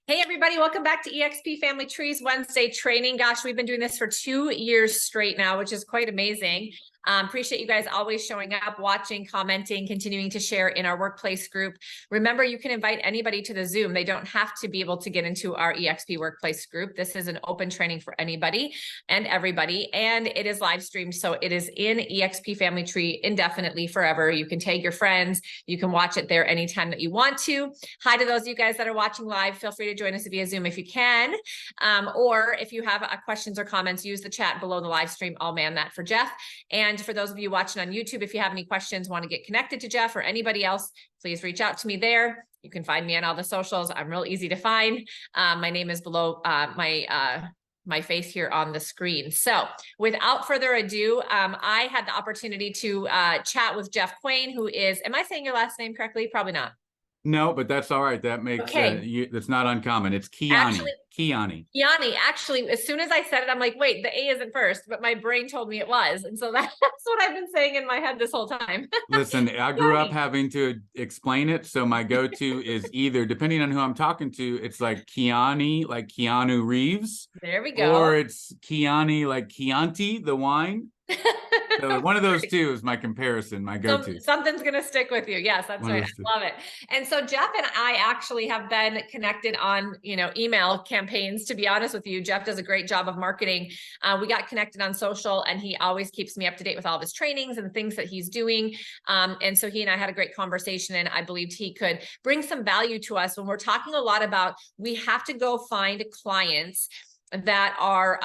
Hey, everybody. Welcome back to eXp Family Trees Wednesday training. Gosh, we've been doing this for 2 years straight now, which is quite amazing. Appreciate you guys always showing up, watching, commenting, continuing to share in our workplace group. Remember, you can invite anybody to the Zoom. They don't have to be able to get into our eXp workplace group. This is an open training for anybody and everybody, and it is live streamed. So it is in eXp Family Tree indefinitely forever. You can tag your friends. You can watch it there anytime that you want to. Hi to those of you guys that are watching live. Feel free to join us via Zoom if you can. Or if you have questions or comments, use the chat below the live stream. I'll man that for Jeff. And for those of you watching on YouTube, if you have any questions, want to get connected to Jeff or anybody else, please reach out to me there. You can find me on all the socials. I'm real easy to find. My name is below my face here on the screen. So without further ado, I had the opportunity to chat with Jeff Quain, who is, am I saying your last name correctly? Probably not. No, but that's all right. That makes that's not uncommon. It's Kiani. Kiani. Actually, as soon as I said it, I'm like, wait, the A isn't first, but my brain told me it was. And so that's what I've been saying in my head this whole time. Listen, I grew up having to explain it. So my go-to is either, depending on who I'm talking to, it's like Kiani, like Keanu Reeves. There we go. Or it's Kiani, like Chianti, the wine. So one of those two is my comparison, my go-to. Something's going to stick with you. Yes, that's right. I love it. And so Jeff and I actually have been connected on, email campaigns. To be honest with you, Jeff does a great job of marketing. We got connected on social, and he always keeps me up to date with all of his trainings and things that he's doing. And so he and I had a great conversation, and I believed he could bring some value to us when we're talking a lot about, we have to go find clients that are,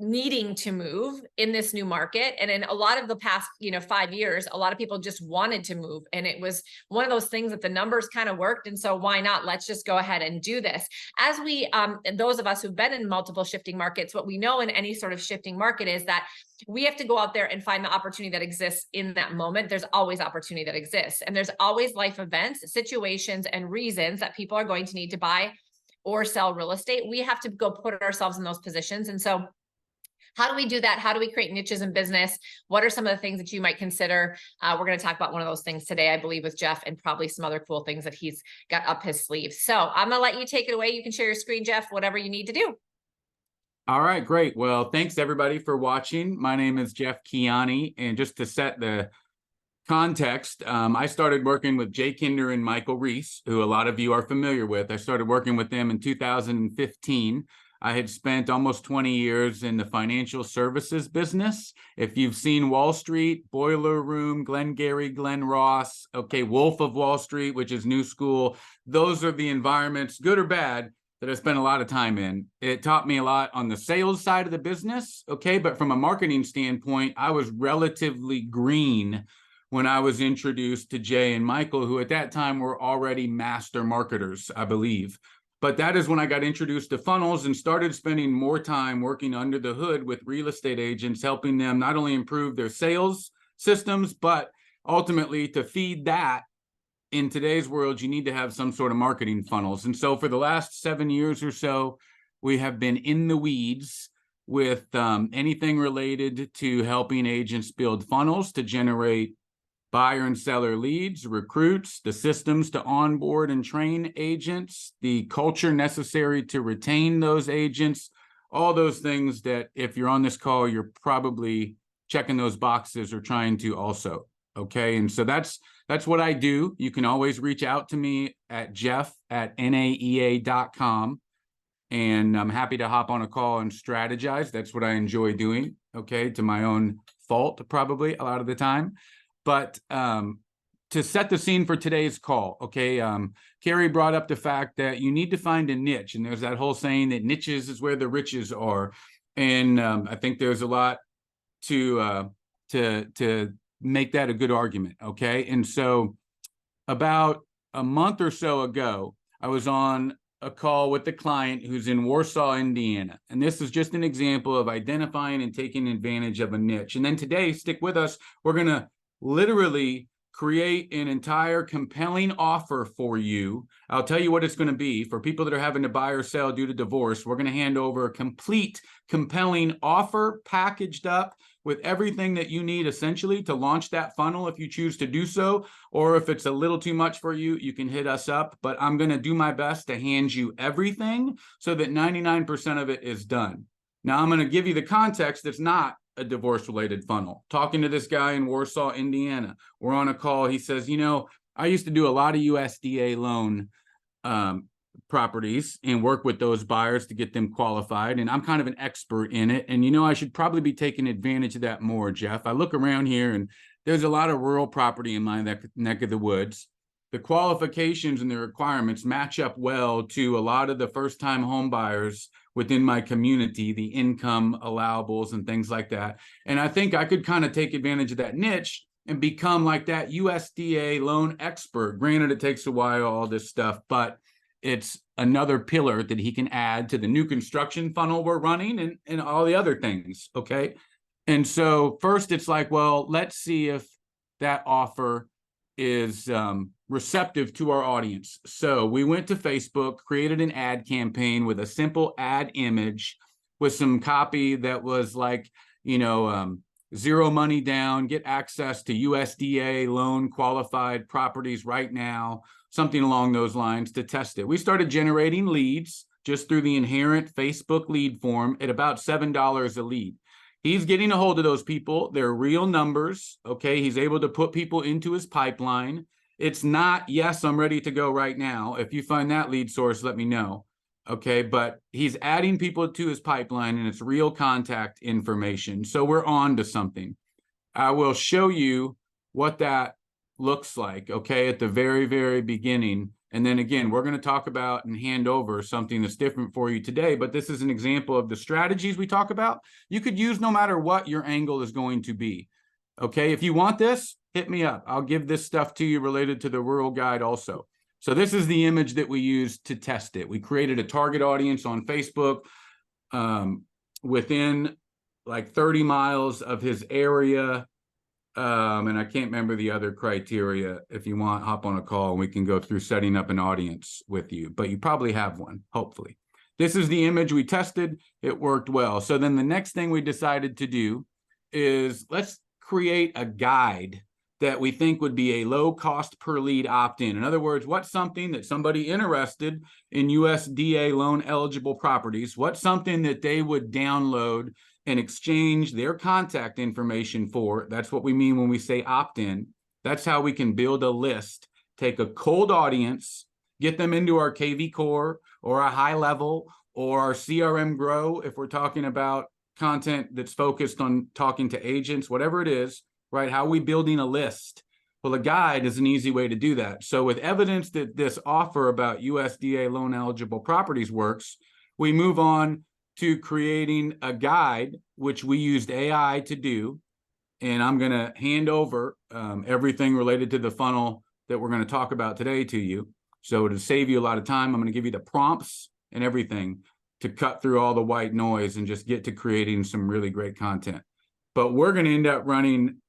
needing to move in this new market. And in a lot of the past, 5 years, a lot of people just wanted to move. And it was one of those things that the numbers kind of worked. And so why not? Let's just go ahead and do this. As we, those of us who've been in multiple shifting markets, what we know in any sort of shifting market is that we have to go out there and find the opportunity that exists in that moment. There's always opportunity that exists. And there's always life events, situations, and reasons that people are going to need to buy or sell real estate. We have to go put ourselves in those positions. And so how do we do that? How do we create niches in business? What are some of the things that you might consider? We're going to talk about one of those things today, I believe, with Jeff, and probably some other cool things that he's got up his sleeve. So I'm going to let you take it away. You can share your screen, Jeff, whatever you need to do. All right, great. Well, thanks everybody for watching. My name is Jeff Kiani, and just to set the context, I started working with Jay Kinder and Michael Reese, who a lot of you are familiar with. I started working with them in 2015. I had spent almost 20 years in the financial services business. If you've seen Wall Street, Boiler Room, Glengarry, Glen Ross, Wolf of Wall Street, which is new school, those are the environments, good or bad, that I spent a lot of time in. It taught me a lot on the sales side of the business, but from a marketing standpoint, I was relatively green when I was introduced to Jay and Michael, who at that time were already master marketers, I believe. But that is when I got introduced to funnels and started spending more time working under the hood with real estate agents, helping them not only improve their sales systems, but ultimately to feed that. In today's world, you need to have some sort of marketing funnels. And so for the last 7 years or so, we have been in the weeds with anything related to helping agents build funnels to generate buyer and seller leads, recruits, the systems to onboard and train agents, the culture necessary to retain those agents, all those things that if you're on this call, you're probably checking those boxes or trying to also. And so that's what I do. You can always reach out to me at jeff@naea.com. And I'm happy to hop on a call and strategize. That's what I enjoy doing, to my own fault, probably a lot of the time. But to set the scene for today's call, Cari brought up the fact that you need to find a niche. And there's that whole saying that niches is where the riches are. And I think there's a lot to make that a good argument, And so about a month or so ago, I was on a call with the client who's in Warsaw, Indiana. And this is just an example of identifying and taking advantage of a niche. And then today, stick with us, we're going to literally create an entire compelling offer for you. I'll tell you what it's going to be. For people that are having to buy or sell due to divorce, we're going to hand over a complete compelling offer packaged up with everything that you need essentially to launch that funnel if you choose to do so, or if it's a little too much for you, you can hit us up. But I'm going to do my best to hand you everything so that 99% of it is done. Now, I'm going to give you the context that's not a divorce-related funnel. Talking to this guy in Warsaw, Indiana, we're on a call. He says, I used to do a lot of USDA loan properties and work with those buyers to get them qualified. And I'm kind of an expert in it. And, I should probably be taking advantage of that more, Jeff. I look around here and there's a lot of rural property in my neck of the woods. The qualifications and the requirements match up well to a lot of the first-time home buyers within my community, the income allowables and things like that. And I think I could kind of take advantage of that niche and become like that USDA loan expert. Granted, it takes a while, all this stuff, but it's another pillar that he can add to the new construction funnel we're running and all the other things, okay? And so first it's like, well, let's see if that offer is receptive to our audience. So we went to Facebook, created an ad campaign with a simple ad image with some copy that was like, zero money down, get access to USDA loan qualified properties right now, something along those lines to test it. We started generating leads just through the inherent Facebook lead form at about $7 a lead. He's getting a hold of those people. They're real numbers, okay? He's able to put people into his pipeline. It's not, yes, I'm ready to go right now. If you find that lead source, let me know, okay? But he's adding people to his pipeline and it's real contact information. So we're on to something. I will show you what that looks like, okay, at the very, very beginning. And then again, we're going to talk about and hand over something that's different for you today. But this is an example of the strategies we talk about. You could use no matter what your angle is going to be. Okay, if you want this, hit me up. I'll give this stuff to you related to the rural guide also. So this is the image that we used to test it. We created a target audience on Facebook within like 30 miles of his area. And I can't remember the other criteria. If you want, hop on a call and we can go through setting up an audience with you, but you probably have one, hopefully. This is the image we tested. It worked well. So then the next thing we decided to do is let's create a guide that we think would be a low cost per lead opt-in. In other words, what's something that somebody interested in USDA loan eligible properties, what's something that they would download and exchange their contact information for? That's what we mean when we say opt-in. That's how we can build a list, take a cold audience, get them into our KV Core or a high level or our CRM Grow if we're talking about content that's focused on talking to agents, whatever it is, right? How are we building a list? Well, a guide is an easy way to do that. So with evidence that this offer about USDA loan eligible properties works, we move on to creating a guide, which we used AI to do. And I'm going to hand over everything related to the funnel that we're going to talk about today to you. So to save you a lot of time, I'm going to give you the prompts and everything to cut through all the white noise and just get to creating some really great content. But we're going to end up running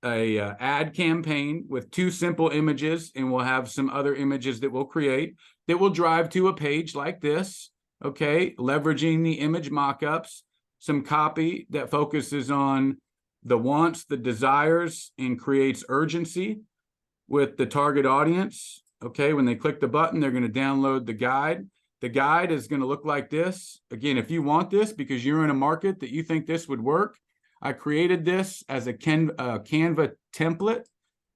a ad campaign with 2 simple images, and we'll have some other images that we'll create that will drive to a page like this. Okay, leveraging the image mockups, some copy that focuses on the wants, the desires, and creates urgency with the target audience. Okay, when they click the button, they're going to download the guide. The guide is going to look like this. Again, if you want this because you're in a market that you think this would work, I created this as a Canva template,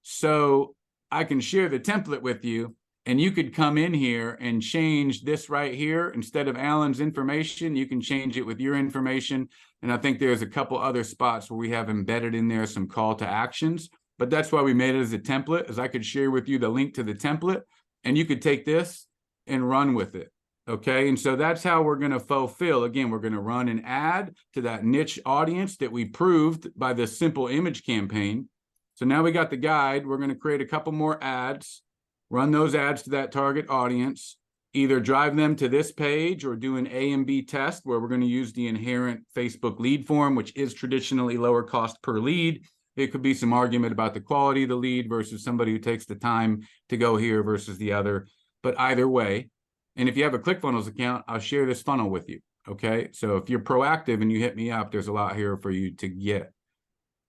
so I can share the template with you. And you could come in here and change this right here. Instead of Alan's information, you can change it with your information. And I think there's a couple other spots where we have embedded in there some call to actions. But that's why we made it as a template, as I could share with you the link to the template. And you could take this and run with it. Okay, and so that's how we're going to fulfill. Again, we're going to run an ad to that niche audience that we proved by this simple image campaign. So now we got the guide. We're going to create a couple more ads. Run those ads to that target audience, either drive them to this page or do an A and B test where we're going to use the inherent Facebook lead form, which is traditionally lower cost per lead. It could be some argument about the quality of the lead versus somebody who takes the time to go here versus the other. But either way, and if you have a ClickFunnels account, I'll share this funnel with you. Okay, so if you're proactive and you hit me up, there's a lot here for you to get.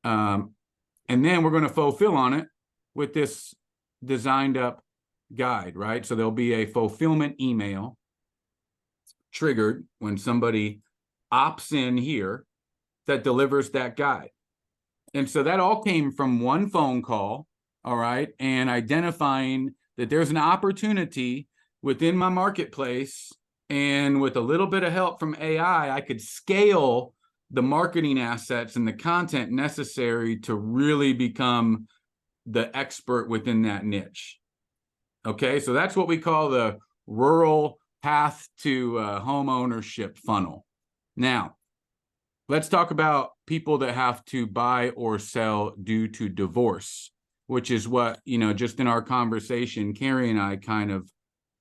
And then we're going to fulfill on it with this designed up guide, right? So there'll be a fulfillment email triggered when somebody opts in here that delivers that guide. And so that all came from one phone call, all right, and identifying that there's an opportunity within my marketplace, and with a little bit of help from AI, I could scale the marketing assets and the content necessary to really become the expert within that niche. Okay, so that's what we call the rural path to home ownership funnel. Now, let's talk about people that have to buy or sell due to divorce, which is what, just in our conversation, Cari and I kind of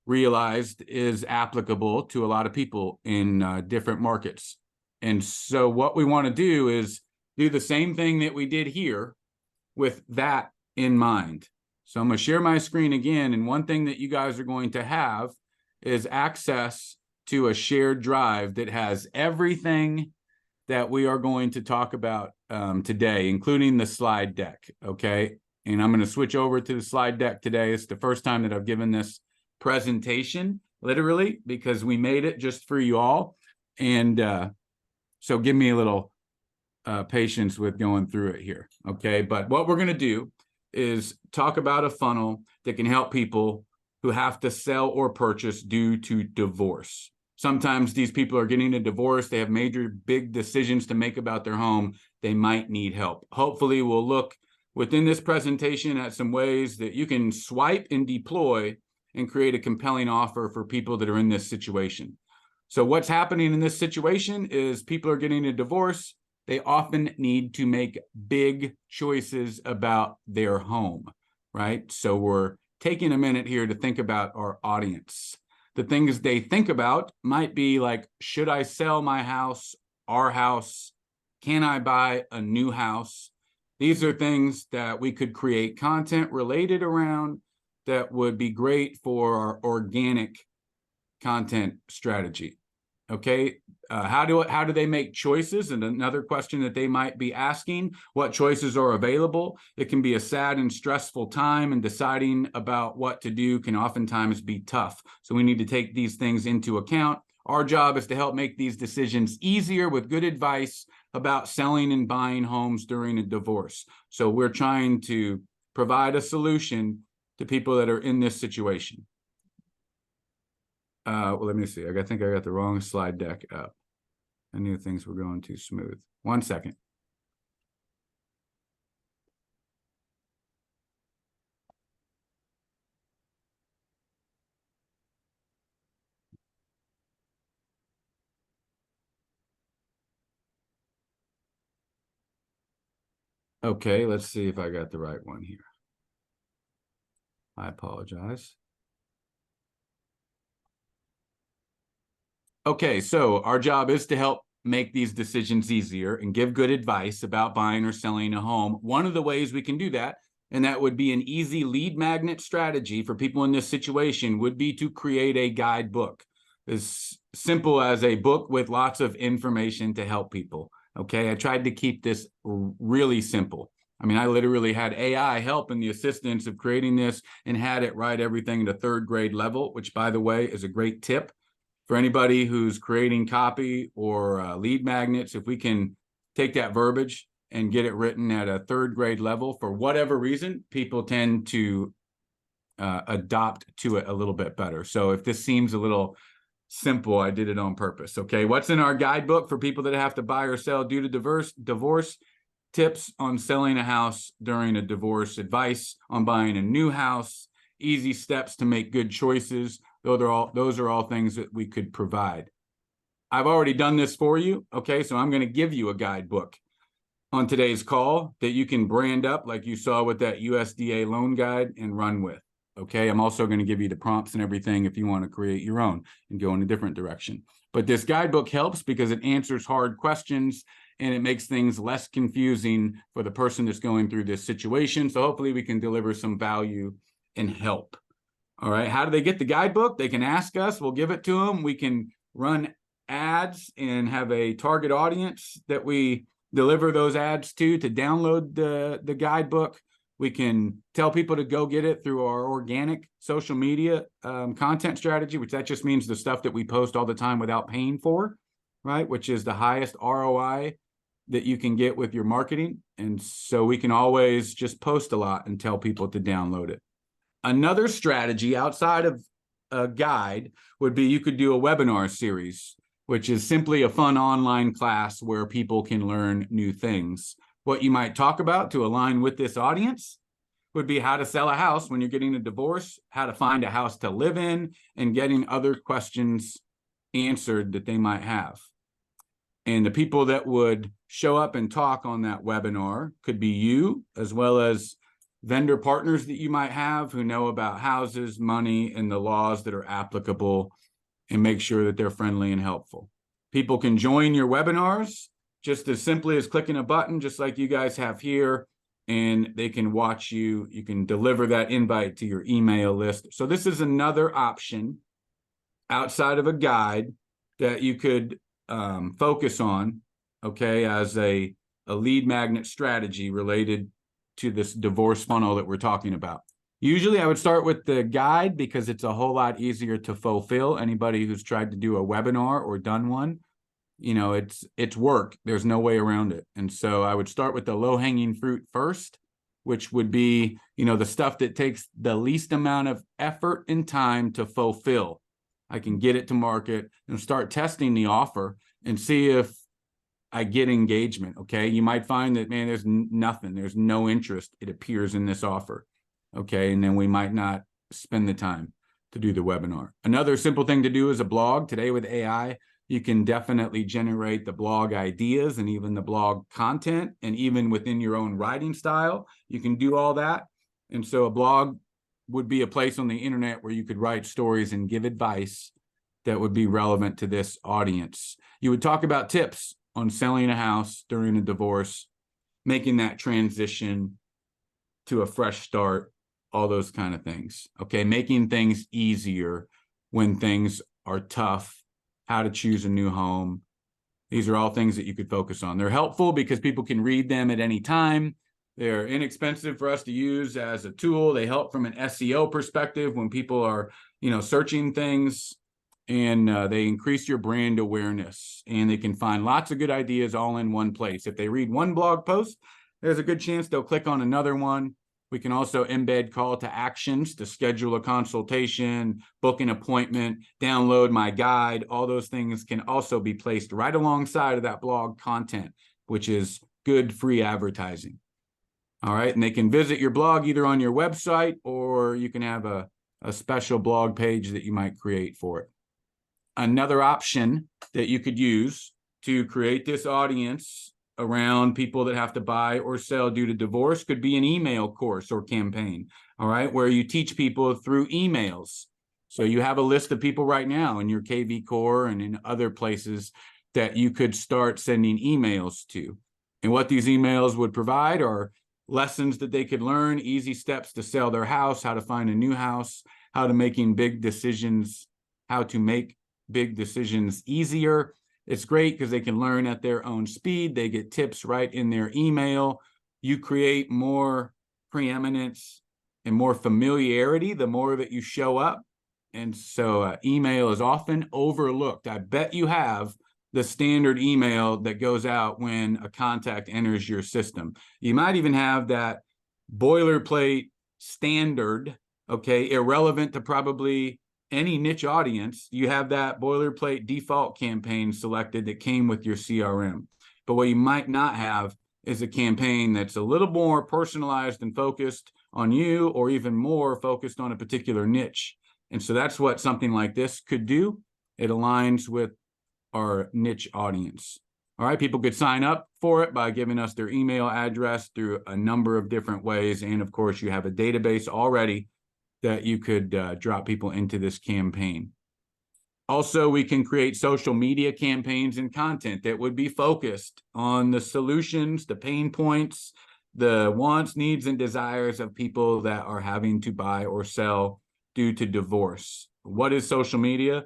realized is applicable to a lot of people in different markets. And so what we want to do is do the same thing that we did here with that in mind. So I'm going to share my screen again. And one thing that you guys are going to have is access to a shared drive that has everything that we are going to talk about today, including the slide deck. Okay. And I'm going to switch over to the slide deck today. It's the first time that I've given this presentation, literally, because we made it just for you all. And so give me a little patience with going through it here. Okay. But what we're going to do is talk about a funnel that can help people who have to sell or purchase due to divorce. Sometimes these people are getting a divorce. They have major big decisions to make about their home. They might need help. Hopefully we'll look within this presentation at some ways that you can swipe and deploy and create a compelling offer for people that are in this situation. So what's happening in this situation is people are getting a divorce. They often need to make big choices about their home, right? So we're taking a minute here to think about our audience. The things they think about might be like, should I sell my house, our house? Can I buy a new house? These are things that we could create content related around that would be great for our organic content strategy. Okay, how do they make choices? And another question that they might be asking, what choices are available? It can be a sad and stressful time, and deciding about what to do can oftentimes be tough. So we need to take these things into account. Our job is to help make these decisions easier with good advice about selling and buying homes during a divorce. So we're trying to provide a solution to people that are in this situation. Well, let me see. I think I got the wrong slide deck up. I knew things were going too smooth. 1 second. Okay, let's see if I got the right one here. I apologize. Okay, so our job is to help make these decisions easier and give good advice about buying or selling a home. One of the ways we can do that, and that would be an easy lead magnet strategy for people in this situation, would be to create a guidebook. As simple as a book with lots of information to help people. Okay, I tried to keep this really simple. I mean, I literally had AI help in the assistance of creating this and had it write everything to 3rd grade level, which, by the way, is a great tip for anybody who's creating copy or lead magnets. If we can take that verbiage and get it written at a 3rd grade level, for whatever reason, people tend to adopt to it a little bit better. So if this seems a little simple, I did it on purpose. Okay, what's in our guidebook for people that have to buy or sell due to divorce? Tips on selling a house during a divorce, advice on buying a new house, easy steps to make good choices. Those are all things that we could provide. I've already done this for you. Okay, so I'm going to give you a guidebook on today's call that you can brand up like you saw with that USDA loan guide and run with. Okay, I'm also going to give you the prompts and everything if you want to create your own and go in a different direction. But this guidebook helps because it answers hard questions and it makes things less confusing for the person that's going through this situation. So hopefully we can deliver some value and help. All right, how do they get the guidebook? They can ask us, we'll give it to them. We can run ads and have a target audience that we deliver those ads to download the guidebook. We can tell people to go get it through our organic social media content strategy, which that just means the stuff that we post all the time without paying for, right? Which is the highest ROI that you can get with your marketing. And so we can always just post a lot and tell people to download it. Another strategy outside of a guide would be you could do a webinar series, which is simply a fun online class where people can learn new things. What you might talk about to align with this audience would be how to sell a house when you're getting a divorce, how to find a house to live in, and getting other questions answered that they might have. And the people that would show up and talk on that webinar could be you, as well as vendor partners that you might have who know about houses, money, and the laws that are applicable, and make sure that they're friendly and helpful. People can join your webinars just as simply as clicking a button, just like you guys have here, and they can watch you. You can deliver that invite to your email list. So this is another option outside of a guide that you could focus on, okay, as a lead magnet strategy related to this divorce funnel that we're talking about. Usually I would start with the guide because it's a whole lot easier to fulfill. Anybody who's tried to do a webinar or done one, you know, it's work. There's no way around it. And so I would start with the low-hanging fruit first, which would be, you know, the stuff that takes the least amount of effort and time to fulfill. I can get it to market and start testing the offer and see if I get engagement. Okay. You might find that, man, there's nothing, there's no interest. It appears in this offer. Okay. And then we might not spend the time to do the webinar. Another simple thing to do is a blog. Today with AI, you can definitely generate the blog ideas and even the blog content, and even within your own writing style, you can do all that. And so a blog would be a place on the internet where you could write stories and give advice that would be relevant to this audience. You would talk about tips on selling a house during a divorce, making that transition to a fresh start, all those kind of things. Okay, making things easier when things are tough, how to choose a new home. These are all things that you could focus on. They're helpful because people can read them at any time. They're inexpensive for us to use as a tool. They help from an SEO perspective when people are, you know, searching things, and they increase your brand awareness, and they can find lots of good ideas all in one place. If they read one blog post, there's a good chance they'll click on another one. We can also embed call to actions to schedule a consultation, book an appointment, download my guide. All those things can also be placed right alongside of that blog content, which is good free advertising. All right, and they can visit your blog either on your website, or you can have a special blog page that you might create for it. Another option that you could use to create this audience around people that have to buy or sell due to divorce could be an email course or campaign, all right, where you teach people through emails. So you have a list of people right now in your KV Core and in other places that you could start sending emails to. And what these emails would provide are lessons that they could learn, easy steps to sell their house, how to find a new house, how to make big decisions easier. It's great because they can learn at their own speed. They get tips right in their email. You create more preeminence and more familiarity the more that you show up. And so email is often overlooked. I bet you have the standard email that goes out when a contact enters your system. You might even have that boilerplate standard, okay, irrelevant to probably any niche audience. You have that boilerplate default campaign selected that came with your CRM. But what you might not have is a campaign that's a little more personalized and focused on you, or even more focused on a particular niche. And so that's what something like this could do. It aligns with our niche audience. All right, people could sign up for it by giving us their email address through a number of different ways. And of course, you have a database already that you could drop people into this campaign. Also, we can create social media campaigns and content that would be focused on the solutions, the pain points, the wants, needs, and desires of people that are having to buy or sell due to divorce. What is social media?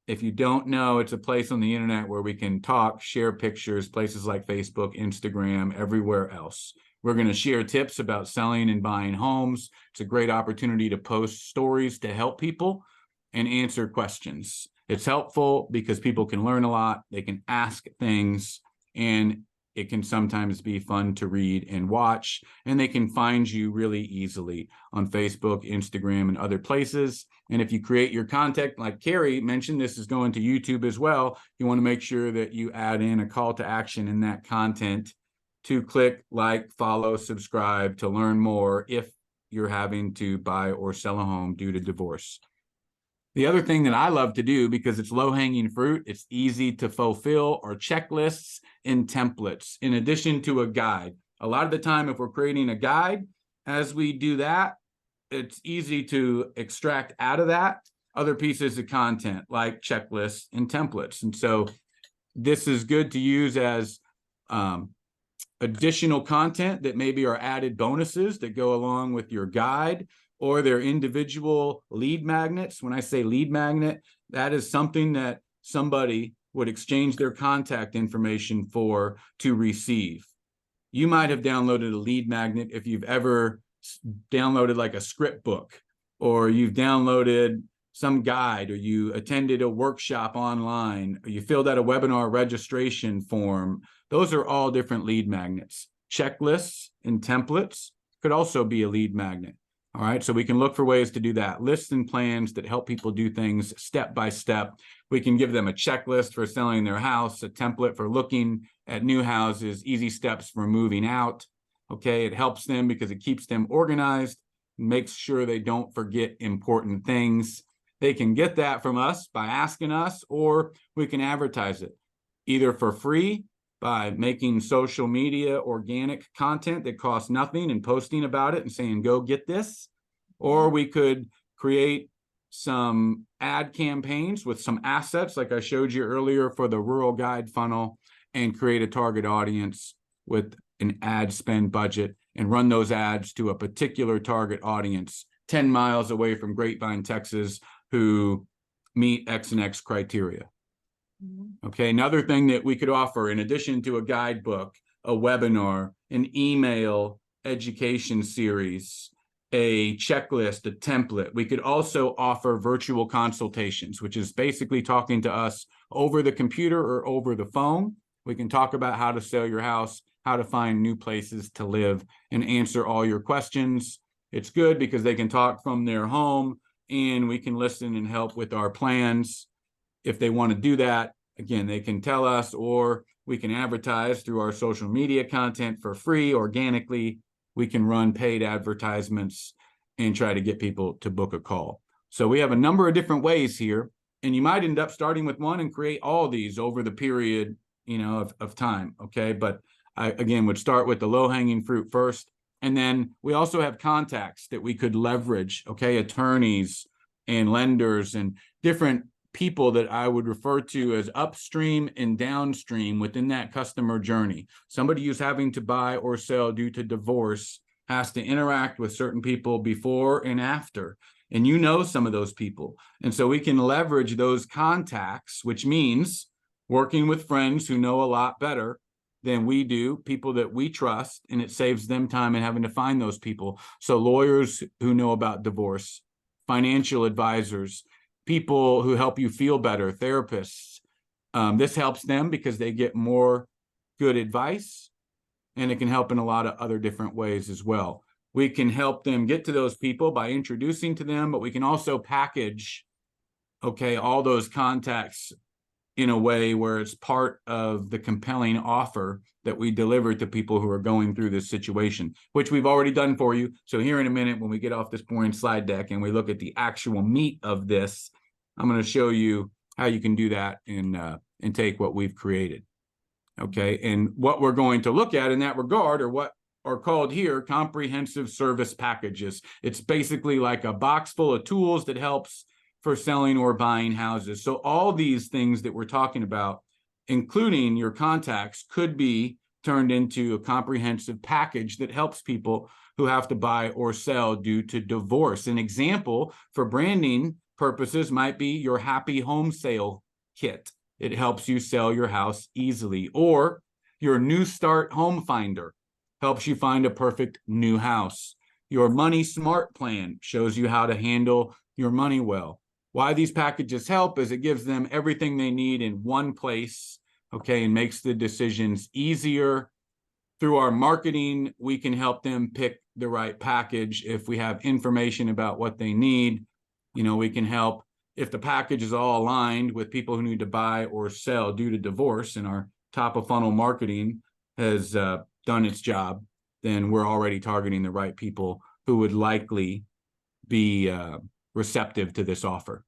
If you don't know, it's a place on the internet where we can talk, share pictures, places like Facebook, Instagram, everywhere else. We're going to share tips about selling and buying homes. It's a great opportunity to post stories to help people and answer questions. It's helpful because people can learn a lot, they can ask things, and it can sometimes be fun to read and watch, and they can find you really easily on Facebook, Instagram, and other places. And if you create your content, like Cari mentioned, this is going to YouTube as well. You want to make sure that you add in a call to action in that content to click like, follow, subscribe to learn more if you're having to buy or sell a home due to divorce. The other thing that I love to do, because it's low-hanging fruit, it's easy to fulfill, are checklists and templates in addition to a guide. A lot of the time, if we're creating a guide, as we do that, it's easy to extract out of that other pieces of content like checklists and templates. And so this is good to use as additional content that maybe are added bonuses that go along with your guide, or their individual lead magnets. When I say lead magnet, that is something that somebody would exchange their contact information for to receive. You might have downloaded a lead magnet if you've ever downloaded like a script book, or you've downloaded some guide, or you attended a workshop online, or you filled out a webinar registration form. Those are all different lead magnets. Checklists and templates could also be a lead magnet. All right, so we can look for ways to do that. Lists and plans that help people do things step by step. We can give them a checklist for selling their house, a template for looking at new houses, easy steps for moving out. Okay, it helps them because it keeps them organized, makes sure they don't forget important things. They can get that from us by asking us, or we can advertise it either for free by making social media organic content that costs nothing and posting about it and saying, go get this. Or we could create some ad campaigns with some assets, like I showed you earlier for the rural guide funnel, and create a target audience with an ad spend budget and run those ads to a particular target audience 10 miles away from Grapevine, Texas, who meet X and X criteria. Okay, another thing that we could offer, in addition to a guidebook, a webinar, an email education series, a checklist, a template, we could also offer virtual consultations, which is basically talking to us over the computer or over the phone. We can talk about how to sell your house, how to find new places to live, and answer all your questions. It's good because they can talk from their home, and we can listen and help with our plans. If they want to do that, again, they can tell us, or we can advertise through our social media content for free, organically. We can run paid advertisements and try to get people to book a call. So we have a number of different ways here, and you might end up starting with one and create all of these over the period, of time. Okay. But I, again, would start with the low-hanging fruit first. And then we also have contacts that we could leverage, okay, attorneys and lenders and different people that I would refer to as upstream and downstream within that customer journey. Somebody who's having to buy or sell due to divorce has to interact with certain people before and after. And you know some of those people. And so we can leverage those contacts, which means working with friends who know a lot better than we do, people that we trust, and it saves them time in having to find those people. So lawyers who know about divorce, financial advisors, people who help you feel better, therapists. This helps them because they get more good advice, and it can help in a lot of other different ways as well. We can help them get to those people by introducing to them, but we can also package, okay, all those contacts in a way where it's part of the compelling offer that we deliver to people who are going through this situation, which we've already done for you. So here in a minute, when we get off this boring slide deck and we look at the actual meat of this, I'm going to show you how you can do that and take what we've created. Okay. And what we're going to look at in that regard are what are called here comprehensive service packages. It's basically like a box full of tools that helps for selling or buying houses. So all these things that we're talking about, including your contacts, could be turned into a comprehensive package that helps people who have to buy or sell due to divorce. An example for branding purposes might be your happy home sale kit. It helps you sell your house easily. Or your new start home finder helps you find a perfect new house. Your money smart plan shows you how to handle your money well. Why these packages help is it gives them everything they need in one place, okay, and makes the decisions easier. Through our marketing, we can help them pick the right package. If we have information about what they need, we can help. If the package is all aligned with people who need to buy or sell due to divorce, and our top of funnel marketing has done its job, then we're already targeting the right people who would likely be receptive to this offer.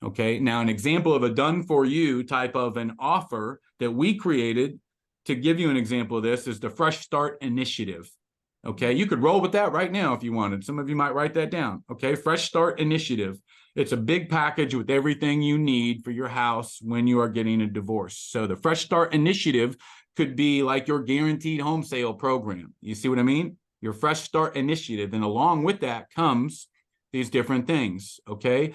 Okay, now an example of a done for you type of an offer that we created to give you an example of this is the Fresh Start Initiative. Okay, you could roll with that right now if you wanted. Some of you might write that down. Okay, Fresh Start Initiative. It's a big package with everything you need for your house when you are getting a divorce. So the Fresh Start Initiative could be like your guaranteed home sale program. You see what I mean? Your Fresh Start Initiative. And along with that comes these different things, okay?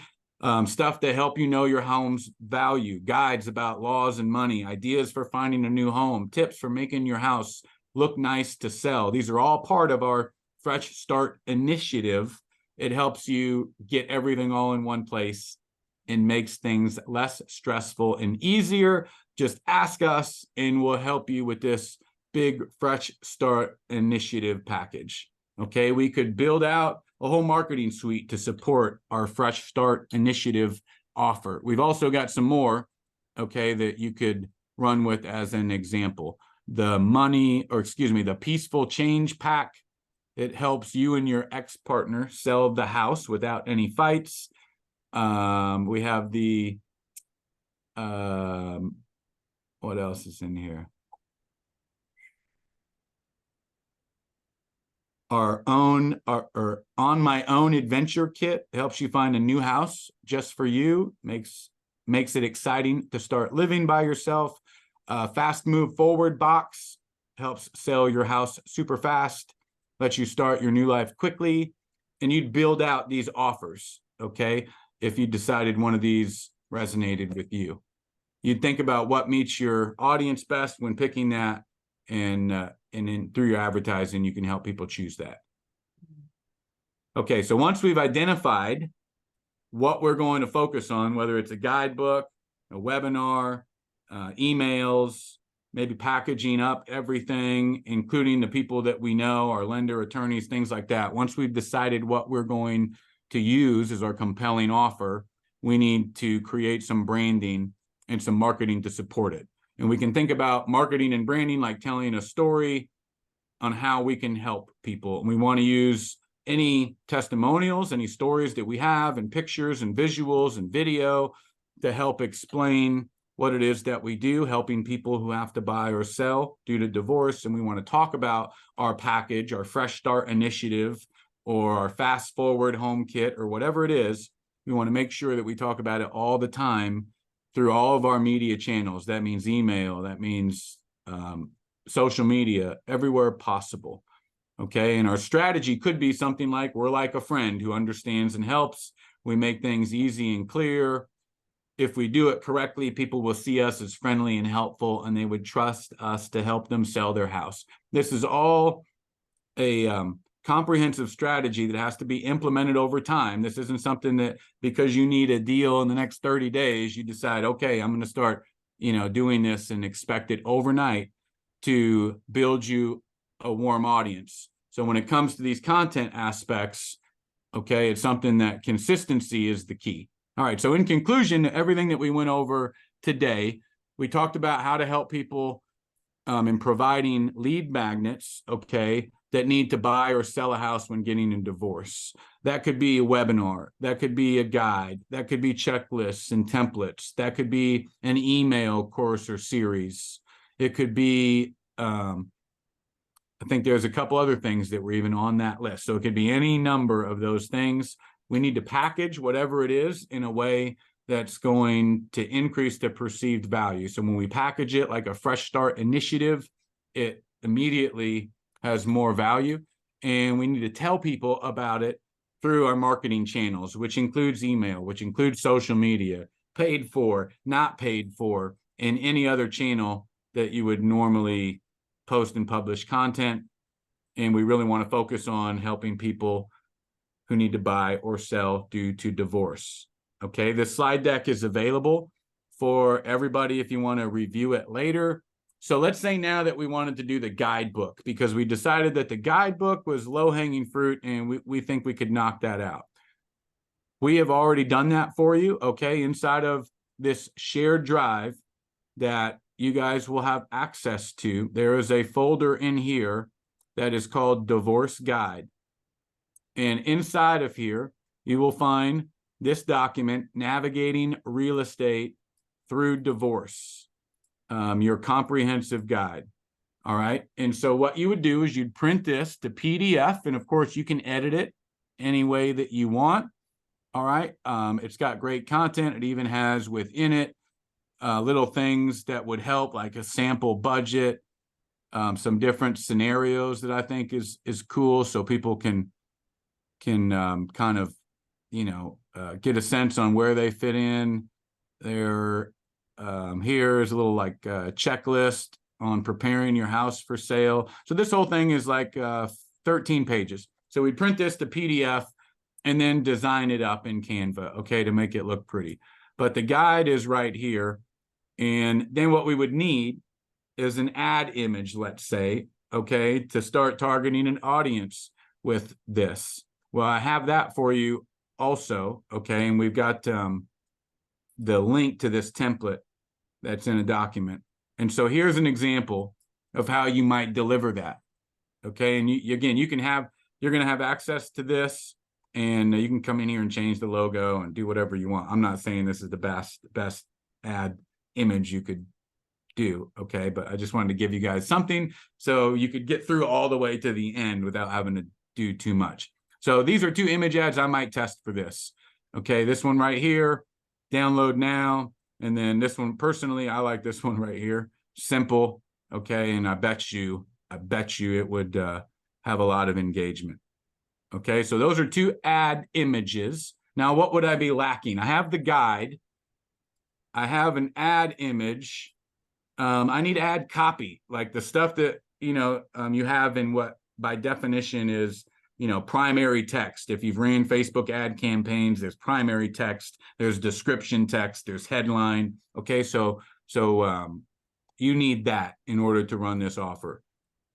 Stuff to help you know your home's value, guides about laws and money, ideas for finding a new home, tips for making your house look nice to sell. These are all part of our Fresh Start Initiative. It helps you get everything all in one place and makes things less stressful and easier. Just ask us and we'll help you with this big Fresh Start Initiative package. Okay, we could build out a whole marketing suite to support our Fresh Start Initiative offer. We've also got some more, okay, that you could run with as an example. The Peaceful Change Pack. It helps you and your ex-partner sell the house without any fights. We have the, what else is in here? Our On My Own Adventure Kit helps you find a new house just for you, makes it exciting to start living by yourself. Fast Move Forward box helps sell your house super fast, lets you start your new life quickly, and you'd build out these offers, okay, if you decided one of these resonated with you. You'd think about what meets your audience best when picking that, and then through your advertising, you can help people choose that. Okay, so once we've identified what we're going to focus on, whether it's a guidebook, a webinar, emails, maybe packaging up everything, including the people that we know, our lender, attorneys, things like that. Once we've decided what we're going to use as our compelling offer, we need to create some branding and some marketing to support it. And we can think about marketing and branding like telling a story on how we can help people. And we want to use any testimonials, any stories that we have, and pictures and visuals and video to help explain what it is that we do, helping people who have to buy or sell due to divorce. And we want to talk about our package, our Fresh Start Initiative, or our Fast Forward Home Kit, or whatever it is. We want to make sure that we talk about it all the time through all of our media channels. That means email, that means social media, everywhere possible. Okay, and our strategy could be something like, we're like a friend who understands and helps. We make things easy and clear. If we do it correctly, people will see us as friendly and helpful, and they would trust us to help them sell their house. This is all a comprehensive strategy that has to be implemented over time. This isn't something that because you need a deal in the next 30 days, you decide, okay, I'm going to start, doing this and expect it overnight to build you a warm audience. So when it comes to these content aspects, okay, it's something that consistency is the key. All right, so in conclusion, everything that we went over today, we talked about how to help people in providing lead magnets, okay, that need to buy or sell a house when getting a divorce. That could be a webinar, that could be a guide, that could be checklists and templates, that could be an email course or series. It could be, I think there's a couple other things that were even on that list. So it could be any number of those things. We need to package whatever it is in a way that's going to increase the perceived value. So when we package it like a Fresh Start Initiative, it immediately has more value. And we need to tell people about it through our marketing channels, which includes email, which includes social media, paid for, not paid for, and any other channel that you would normally post and publish content. And we really want to focus on helping people who need to buy or sell due to divorce. Okay, this slide deck is available for everybody if you want to review it later. So let's say now that we wanted to do the guidebook, because we decided that the guidebook was low-hanging fruit and we think we could knock that out. We have already done that for you, okay, inside of this shared drive that you guys will have access to. There is a folder in here that is called Divorce Guide. And inside of here, you will find this document, Navigating Real Estate Through Divorce, your comprehensive guide. All right. And so what you would do is you'd print this to PDF. And of course, you can edit it any way that you want. All right. It's got great content. It even has within it little things that would help, like a sample budget, some different scenarios that I think is cool, so people can kind of, you know, get a sense on where they fit in. There, here's a little like checklist on preparing your house for sale. So this whole thing is like 13 pages. So we print this to PDF and then design it up in Canva, okay, to make it look pretty. But the guide is right here. And then what we would need is an ad image, let's say, okay, to start targeting an audience with this. Well, I have that for you also, okay, and we've got the link to this template that's in a document. And so here's an example of how you might deliver that, okay? And again, you're going to have access to this, and you can come in here and change the logo and do whatever you want. I'm not saying this is the best ad image you could do, okay, but I just wanted to give you guys something so you could get through all the way to the end without having to do too much. So these are 2 image ads I might test for this, okay. This one right here, download now, and then this one, personally, I like this one right here, simple, okay, and I bet you it would have a lot of engagement. Okay, so those are 2 ad images. Now, what would I be lacking? I have the guide, I have an ad image. I need ad copy, like the stuff that, you know, you have in what by definition is, you know, primary text. If you've ran Facebook ad campaigns, there's primary text, there's description text, there's headline. Okay, so you need that in order to run this offer.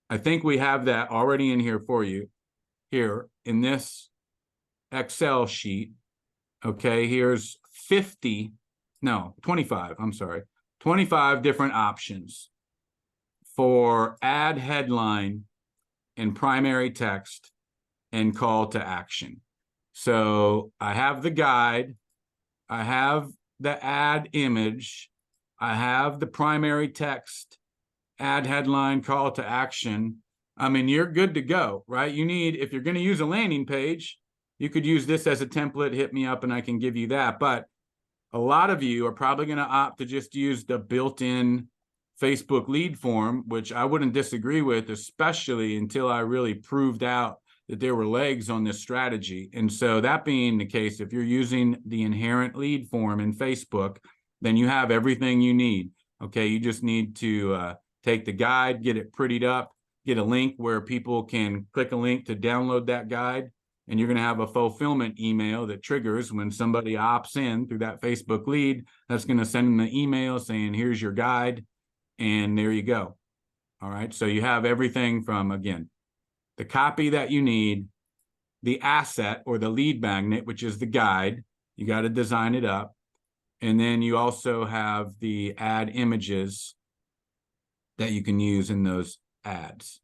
I think we have that already in here for you here in this Excel sheet. Okay, here's 25, I'm sorry. 25 different options for ad headline and primary text and call to action. So I have the guide, I have the ad image, I have the primary text, ad headline, call to action. I mean, you're good to go, right? You need, if you're going to use a landing page, you could use this as a template, hit me up and I can give you that. But a lot of you are probably going to opt to just use the built-in Facebook lead form, which I wouldn't disagree with, especially until I really proved out that there were legs on this strategy. And so that being the case, if you're using the inherent lead form in Facebook, then you have everything you need. Okay, you just need to take the guide, get it prettied up, get a link where people can click a link to download that guide, and you're going to have a fulfillment email that triggers when somebody opts in through that Facebook lead. That's going to send them an email saying, here's your guide, and there you go. All right, so you have everything from, again, the copy that you need, the asset or the lead magnet, which is the guide. You got to design it up. And then you also have the ad images that you can use in those ads.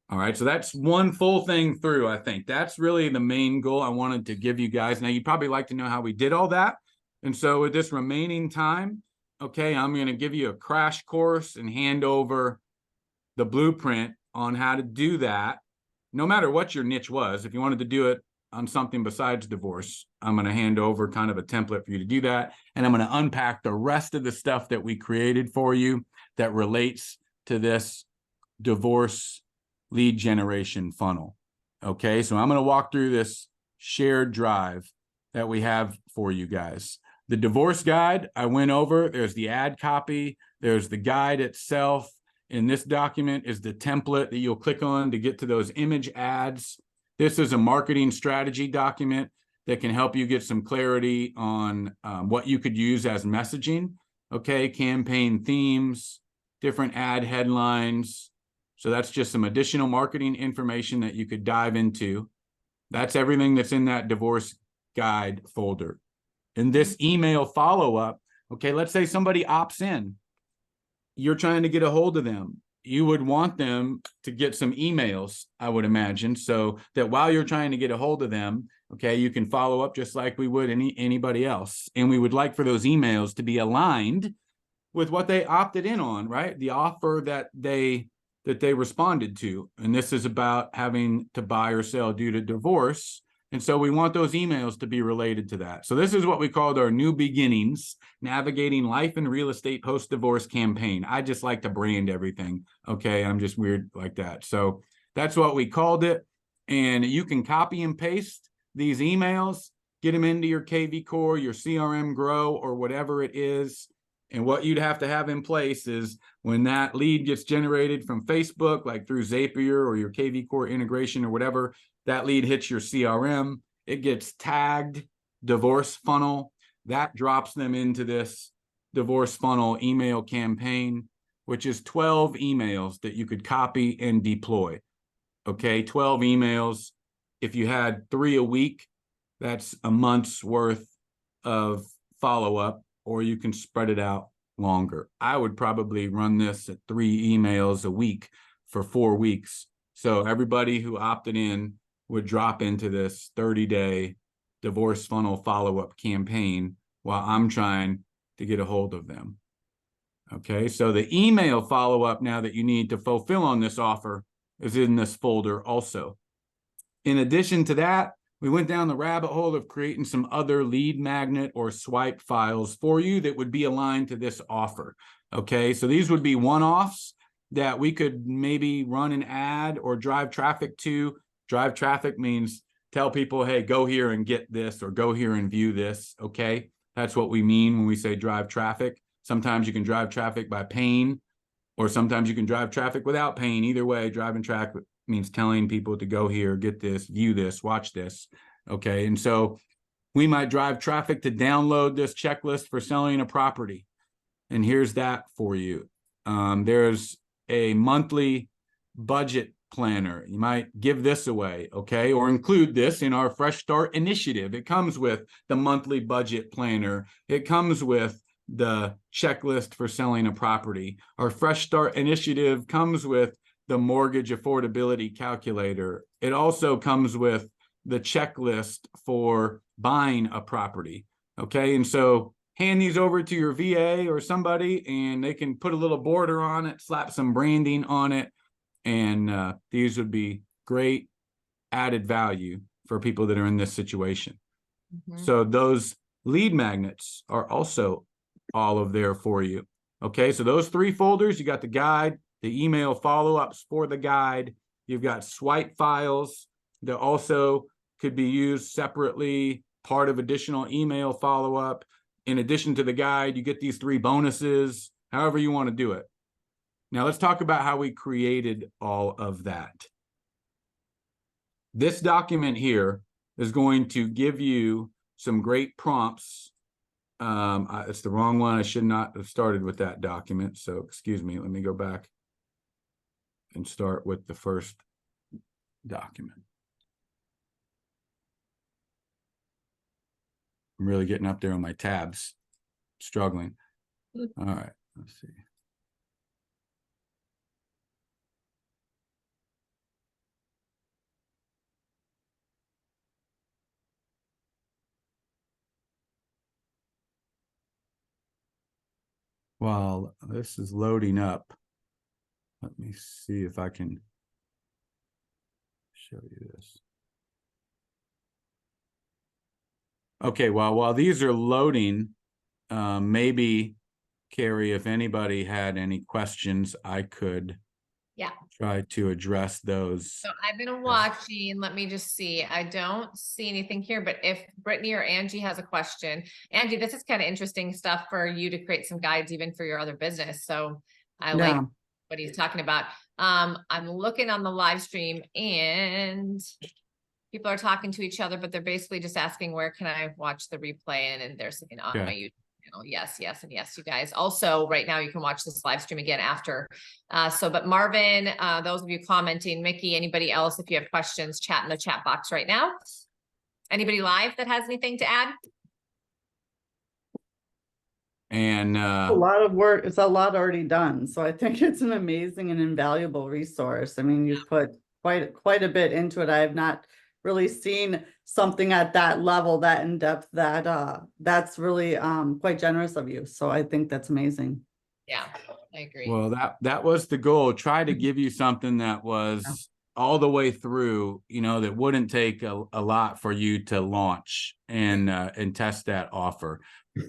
All right, so that's one full thing through, I think. That's really the main goal I wanted to give you guys. Now, you'd probably like to know how we did all that. And so with this remaining time, okay, I'm going to give you a crash course and hand over the blueprint on how to do that, no matter what your niche was. If you wanted to do it on something besides divorce, I'm going to hand over kind of a template for you to do that. And I'm going to unpack the rest of the stuff that we created for you that relates to this divorce lead generation funnel. Okay, so I'm going to walk through this shared drive that we have for you guys. The divorce guide, I went over. There's the ad copy. There's the guide itself. In this document is the template that you'll click on to get to those image ads. This is a marketing strategy document that can help you get some clarity on what you could use as messaging. Okay, campaign themes, different ad headlines. So that's just some additional marketing information that you could dive into. That's everything that's in that divorce guide folder. In this email follow-up, okay, let's say somebody opts in. You're trying to get a hold of them. You would want them to get some emails, I would imagine, so that while you're trying to get a hold of them, okay, you can follow up just like we would anybody else. And we would like for those emails to be aligned with what they opted in on, right? The offer that they responded to. And this is about having to buy or sell due to divorce. And so we want those emails to be related to that. So this is what we called our New Beginnings, Navigating Life and Real Estate Post-Divorce Campaign. I just like to brand everything. Okay, I'm just weird like that. So that's what we called it. And you can copy and paste these emails, get them into your KV Core, your CRM Grow, or whatever it is. And what you'd have to have in place is when that lead gets generated from Facebook, like through Zapier or your KV Core integration or whatever, that lead hits your CRM, it gets tagged divorce funnel. That drops them into this divorce funnel email campaign, which is 12 emails that you could copy and deploy. Okay, 12 emails. If you had 3 a week, that's a month's worth of follow-up, or you can spread it out longer. I would probably run this at 3 emails a week for 4 weeks. So everybody who opted in would drop into this 30-day divorce funnel follow-up campaign while I'm trying to get a hold of them. Okay, so the email follow-up now that you need to fulfill on this offer is in this folder also. In addition to that, we went down the rabbit hole of creating some other lead magnet or swipe files for you that would be aligned to this offer. Okay, so these would be one-offs that we could maybe run an ad or drive traffic to. Drive traffic means tell people, hey, go here and get this, or go here and view this. Okay, that's what we mean when we say drive traffic. Sometimes you can drive traffic by paying, or sometimes you can drive traffic without paying. Either way, driving traffic means telling people to go here, get this, view this, watch this. Okay, and so we might drive traffic to download this checklist for selling a property. And here's that for you. There's a monthly budget planner. You might give this away, okay, or include this in our Fresh Start initiative. It comes with the monthly budget planner. It comes with the checklist for selling a property. Our Fresh Start initiative comes with the mortgage affordability calculator. It also comes with the checklist for buying a property. Okay, and so hand these over to your VA or somebody, and they can put a little border on it, slap some branding on it, and these would be great added value for people that are in this situation. So those lead magnets are also all of there for you. Okay, so those 3 folders, you got the guide, the email follow-ups for the guide. You've got swipe files that also could be used separately, part of additional email follow-up. In addition to the guide, you get these 3 bonuses, however you want to do it. Now let's talk about how we created all of that. This document here is going to give you some great prompts. It's the wrong one. I should not have started with that document. So excuse me, let me go back and start with the first document. I'm really getting up there on my tabs, struggling. All right, let's see. While this is loading up, let me see if I can show you this. Okay, well, while these are loading, maybe, Cari, if anybody had any questions, I could Yeah. try to address those. So I've been watching, let me just see. I don't see anything here, but if Brittany or Angie has a question, Angie, this is kind of interesting stuff for you to create some guides even for your other business. So I like what he's talking about. I'm looking on the live stream and people are talking to each other, but they're basically just asking, where can I watch the replay? And they're saying on my YouTube channel. Yes, yes, and yes, you guys. Also, right now you can watch this live stream again after. But Marvin, those of you commenting, Mickey, anybody else, if you have questions, chat in the chat box right now. Anybody live that has anything to add? And a lot of work. It's a lot already done. So I think it's an amazing and invaluable resource. I mean, you've put quite a bit into it. I have not really seen something at that level, that in depth, that's really quite generous of you. So I think that's amazing. Yeah, I agree. Well, that was the goal. Try to give you something that was all the way through, you know, that wouldn't take a lot for you to launch and test that offer.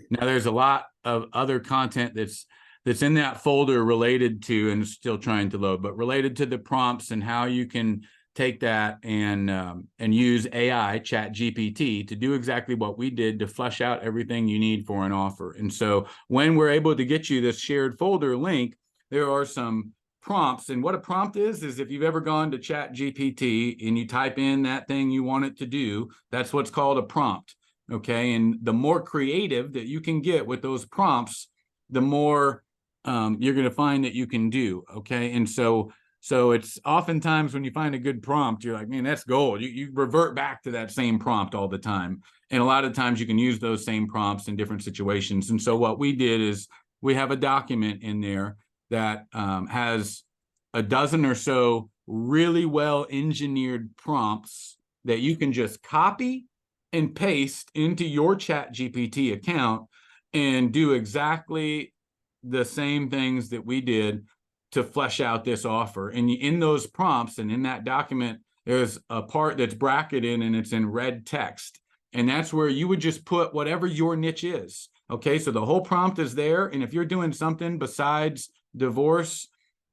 Now, there's a lot of other content that's in that folder related to, and still trying to load, but related to the prompts and how you can take that and use AI, Chat GPT, to do exactly what we did to flesh out everything you need for an offer. And so when we're able to get you this shared folder link, there are some prompts. And what a prompt is if you've ever gone to Chat GPT and you type in that thing you want it to do, that's what's called a prompt. Okay. And the more creative that you can get with those prompts, the more you're going to find that you can do. Okay. And so it's oftentimes when you find a good prompt, you're like, man, that's gold. You revert back to that same prompt all the time. And a lot of times you can use those same prompts in different situations. And so what we did is we have a document in there that has a dozen or so really well engineered prompts that you can just copy and paste into your Chat GPT account and do exactly the same things that we did to flesh out this offer. And in those prompts and in that document, there's a part that's bracketed and it's in red text. And that's where you would just put whatever your niche is. Okay, so the whole prompt is there. And if you're doing something besides divorce,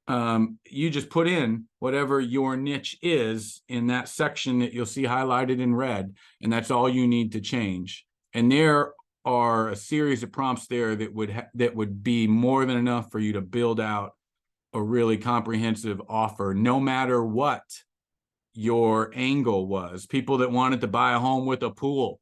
you just put in whatever your niche is in that section that you'll see highlighted in red. And that's all you need to change. And there are a series of prompts there that would be more than enough for you to build out a really comprehensive offer, no matter what your angle was. People that wanted to buy a home with a pool,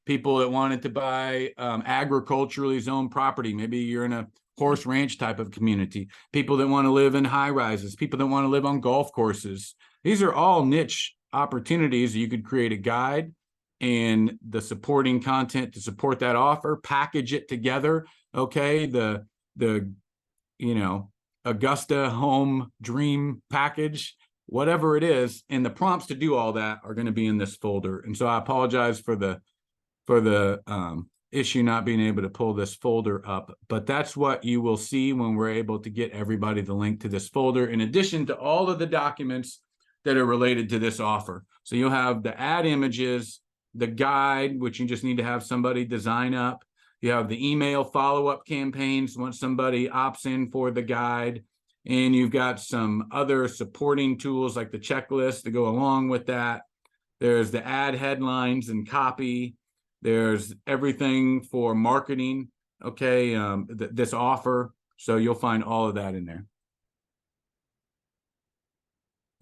people that wanted to buy agriculturally zoned property. Maybe you're in a horse ranch type of community, people that want to live in high rises, people that want to live on golf courses. These are all niche opportunities. You could create a guide and the supporting content to support that offer, package it together. Okay. The Augusta home dream package, whatever it is. And the prompts to do all that are going to be in this folder. And so I apologize for the issue not being able to pull this folder up, but that's what you will see when we're able to get everybody the link to this folder, in addition to all of the documents that are related to this offer. So you'll have the ad images, the guide, which you just need to have somebody design up. You have the email follow-up campaigns once somebody opts in for the guide. And you've got some other supporting tools like the checklist to go along with that. There's the ad headlines and copy. There's everything for marketing, okay, this offer. So you'll find all of that in there.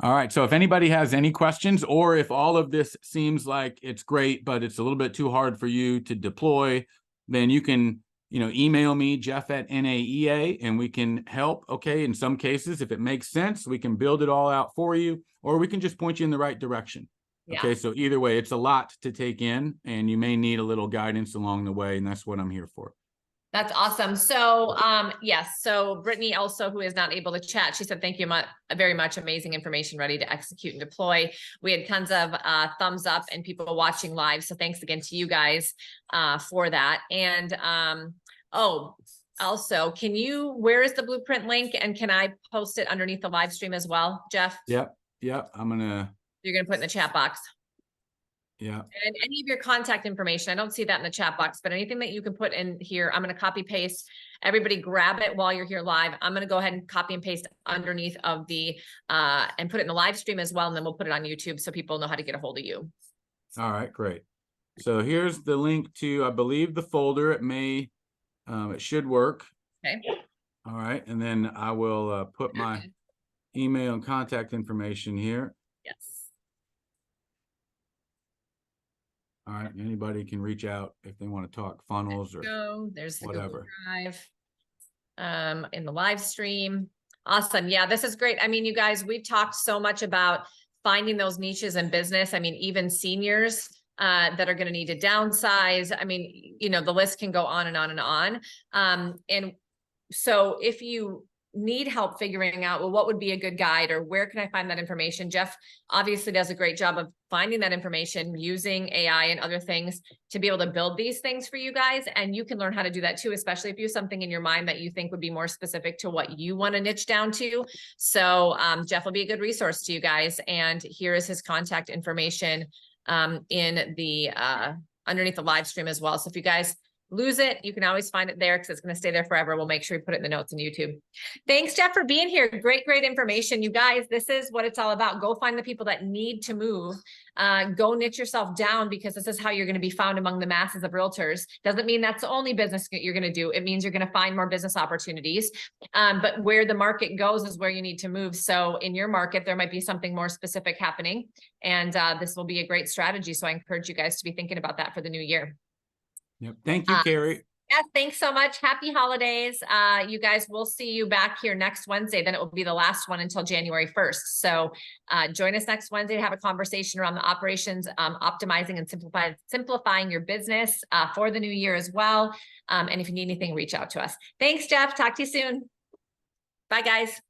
All right, so if anybody has any questions, or if all of this seems like it's great, but it's a little bit too hard for you to deploy, then you can, email me, Jeff@NAEA, and we can help. Okay, in some cases, if it makes sense, we can build it all out for you, or we can just point you in the right direction. Yeah. Okay, so either way, it's a lot to take in, and you may need a little guidance along the way, and that's what I'm here for. That's awesome. So, yes. So Brittany also, who is not able to chat, she said, thank you very much. Amazing information, ready to execute and deploy. We had tons of thumbs up and people watching live. So thanks again to you guys for that. And also, where is the blueprint link? And can I post it underneath the live stream as well, Jeff? Yep. You're going to put it in the chat box. Yeah. And any of your contact information, I don't see that in the chat box, but anything that you can put in here, I'm going to copy paste. Everybody grab it while you're here live. I'm going to go ahead and copy and paste underneath of the, and put it in the live stream as well. And then we'll put it on YouTube so people know how to get a hold of you. All right, great. So here's the link to, I believe, the folder. It should work. Okay. All right. And then I will put my email and contact information here. Yes. All right. Anybody can reach out if they want to talk funnels or There's the whatever. Google Drive in the live stream. Awesome. Yeah, this is great. I mean, you guys, we've talked so much about finding those niches in business. I mean, even seniors that are going to need to downsize. I mean, you know, the list can go on and on and on. And so if you need help figuring out, well, what would be a good guide or where can I find that information? Jeff obviously does a great job of finding that information using AI and other things to be able to build these things for you guys. And you can learn how to do that too, especially if you have something in your mind that you think would be more specific to what you want to niche down to. So Jeff will be a good resource to you guys. And here is his contact information in the underneath the live stream as well. So if you guys lose it, you can always find it there because it's going to stay there forever. We'll make sure we put it in the notes on YouTube. Thanks, Jeff, for being here. Great information. You guys, this is what it's all about. Go find the people that need to move. Go niche yourself down because this is how you're going to be found among the masses of realtors. Doesn't mean that's the only business you're going to do. It means you're going to find more business opportunities. But where the market goes is where you need to move. So in your market, there might be something more specific happening. And this will be a great strategy. So I encourage you guys to be thinking about that for the new year. Yep. Thank you, Cari. Yes, thanks so much. Happy holidays. You guys, we'll see you back here next Wednesday. Then it will be the last one until January 1st. So join us next Wednesday to have a conversation around the operations, optimizing and simplifying your business for the new year as well. And if you need anything, reach out to us. Thanks, Jeff. Talk to you soon. Bye, guys.